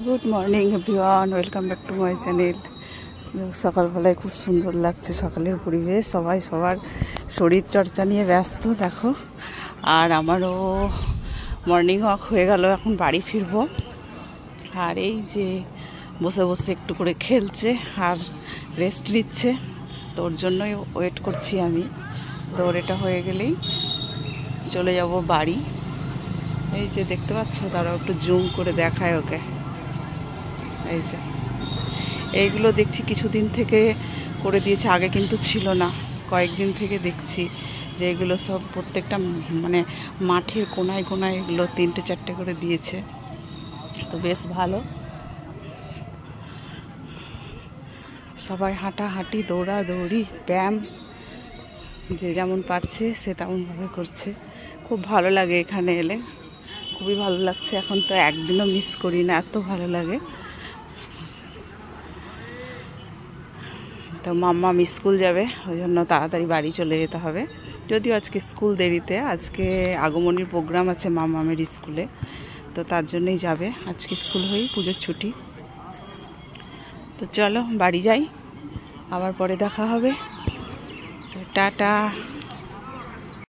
Good morning everyone, welcome back to my channel. সকালবেলায় খুব সুন্দর লাগছে সকালের পরিবেশ, সবাই সবার শরীর চর্চা নিয়ে ব্যস্ত দেখো। আর আমারও মর্নিং ওয়াক হয়ে গেল, এখন বাড়ি ফিরবো। আর এই যে বসে বসে একটু করে খেলছে আর রেস্ট নিচ্ছে, তো ওর জন্যই ওয়েট করছি আমি। তো ওর এটা হয়ে গেলেই চলে যাব বাড়ি। এই যে দেখতে পাচ্ছ, তারা একটু জুম করে দেখায় ওকে। এই যে এইগুলো দেখছি কিছুদিন থেকে করে দিয়েছে, আগে কিন্তু ছিল না। কয়েকদিন থেকে দেখছি যে এগুলো সব প্রত্যেকটা মানে মাঠের কোনায় কোনায় এগুলো 3-4টে করে দিয়েছে, তো বেশ ভালো। সবাই হাঁটাহাঁটি, দৌড়াদৌড়ি, ব্যায়াম যে যেমন পারছে সে তেমনভাবে করছে। খুব ভালো লাগে এখানে এলে, খুবই ভালো লাগছে। এখন তো একদিনও মিস করি না, এত ভালো লাগে। তো মাম্মা স্কুল যাবে, ওই জন্য তাড়াতাড়ি বাড়ি চলে যেতে হবে। যদিও আজকে স্কুল দেরিতে, আজকে আগমনীর প্রোগ্রাম আছে মাম্মামের স্কুলে, তো তার জন্যই যাবে। আজকে স্কুল হয়েই পুজোর ছুটি। তো চলো বাড়ি যাই, আবার পরে দেখা হবে। তো টাটা।